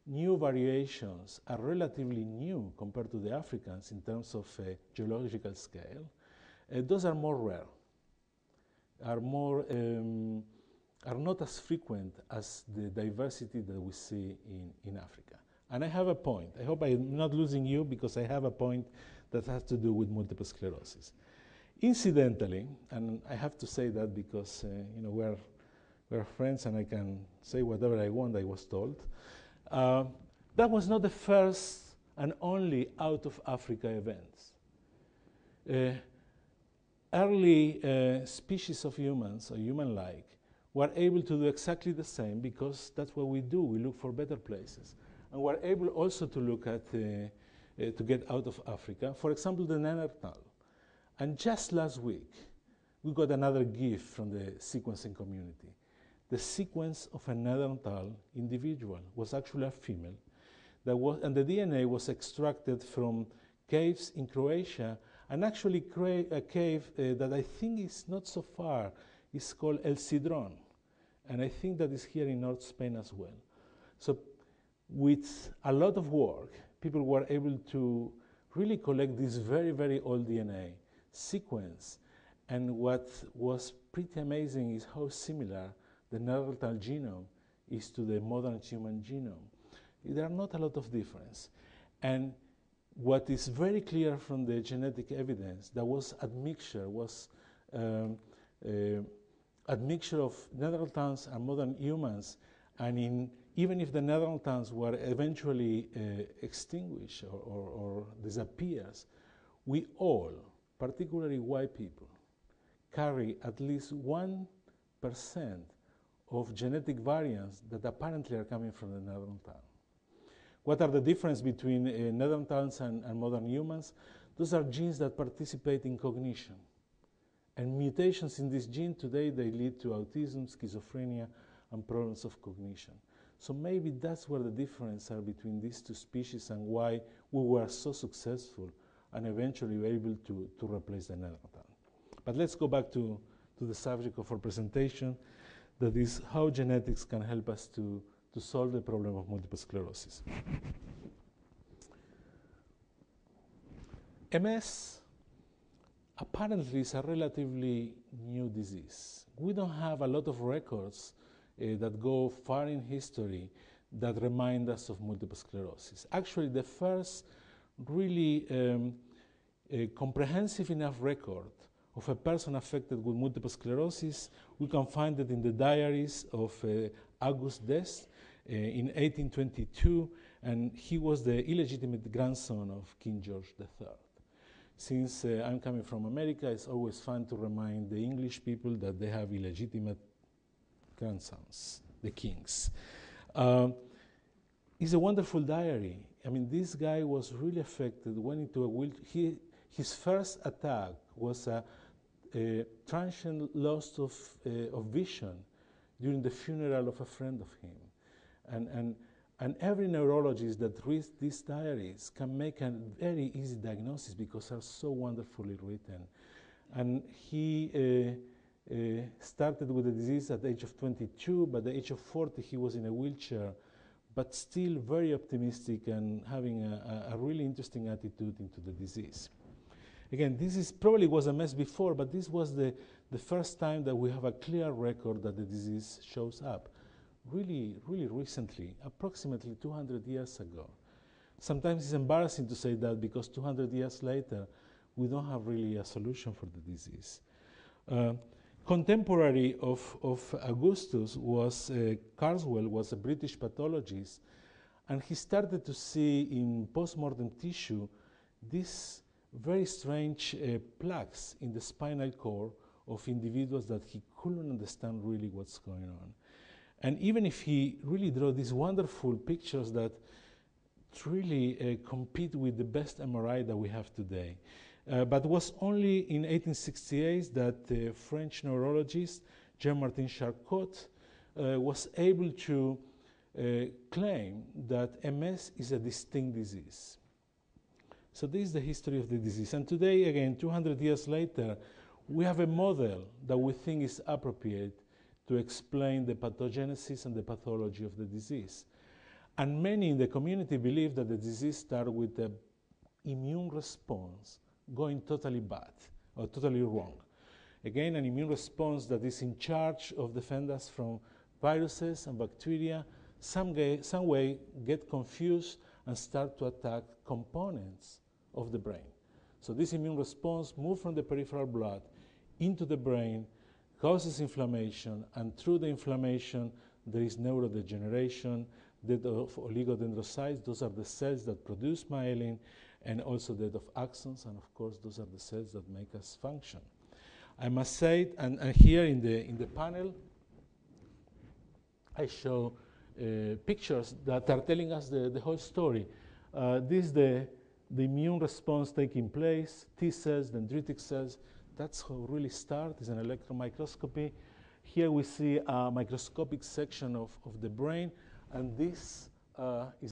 new variations are relatively new compared to the Africans in terms of geological scale, those are more rare, are not as frequent as the diversity that we see in Africa. And I have a point. I hope I'm not losing you, because I have a point that has to do with multiple sclerosis. Incidentally, and I have to say that because we're friends and I can say whatever I want, I was told, that was not the first and only out of Africa events. Early species of humans, or human-like, were able to do exactly the same, because that's what we do. We look for better places. And we're able also to look at, to get out of Africa. For example, the Neanderthal. And just last week, we got another gift from the sequencing community. The sequence of a Neanderthal individual was actually a female, and the DNA was extracted from caves in Croatia, and actually a cave that I think is not so far. It's called El Cidrón, and I think that is here in North Spain as well. So with a lot of work, people were able to really collect this very, very old DNA sequence. And what was pretty amazing is how similar the Neanderthal genome is to the modern human genome. There are not a lot of difference. And what is very clear from the genetic evidence, there was admixture, admixture of Neanderthals and modern humans. And even if the Neanderthals were eventually extinguished or disappears, we all, particularly white people, carry at least 1% of genetic variants that apparently are coming from the Neanderthal. What are the differences between Neanderthals and modern humans? Those are genes that participate in cognition. And mutations in this gene today, they lead to autism, schizophrenia, and problems of cognition. So maybe that's where the differences are between these two species and why we were so successful and eventually were able to replace the Neanderthal. But let's go back to the subject of our presentation, that is how genetics can help us to solve the problem of multiple sclerosis. MS apparently is a relatively new disease. We don't have a lot of records that go far in history that remind us of multiple sclerosis. Actually, the first really comprehensive enough record of a person affected with multiple sclerosis, we can find it in the diaries of Auguste Dest in 1822, and he was the illegitimate grandson of King George III. Since I'm coming from America, it's always fun to remind the English people that they have illegitimate grandsons, the kings. It's a wonderful diary. I mean, this guy was really affected, went into a wheelchair. His first attack was a transient loss of vision during the funeral of a friend of him. And every neurologist that reads these diaries can make a very easy diagnosis because they're so wonderfully written. And he started with the disease at the age of 22, but at the age of 40 he was in a wheelchair, but still very optimistic and having a really interesting attitude into the disease. Again, this probably was a mess before, but this was the first time that we have a clear record that the disease shows up. Really, really recently, approximately 200 years ago. Sometimes it's embarrassing to say that because 200 years later, we don't have really a solution for the disease. Contemporary of Augustus was Carswell, was a British pathologist, and he started to see in post-mortem tissue these very strange plaques in the spinal cord of individuals that he couldn't understand really what's going on. And even if he really drew these wonderful pictures that really compete with the best MRI that we have today. But it was only in 1868 that the French neurologist Jean-Martin Charcot was able to claim that MS is a distinct disease. So this is the history of the disease. And today, again, 200 years later, we have a model that we think is appropriate to explain the pathogenesis and the pathology of the disease. And many in the community believe that the disease starts with the immune response going totally bad or totally wrong. Again, an immune response that is in charge of defend us from viruses and bacteria, some way get confused and start to attack components of the brain. So this immune response moves from the peripheral blood into the brain, causes inflammation, and through the inflammation there is neurodegeneration, death of oligodendrocytes. Those are the cells that produce myelin, and also death of axons, and of course those are the cells that make us function. I must say, and here in the panel, I show pictures that are telling us the whole story. This is the immune response taking place, T cells, dendritic cells. That's how it really starts, is an electron microscopy. Here we see a microscopic section of the brain, and this is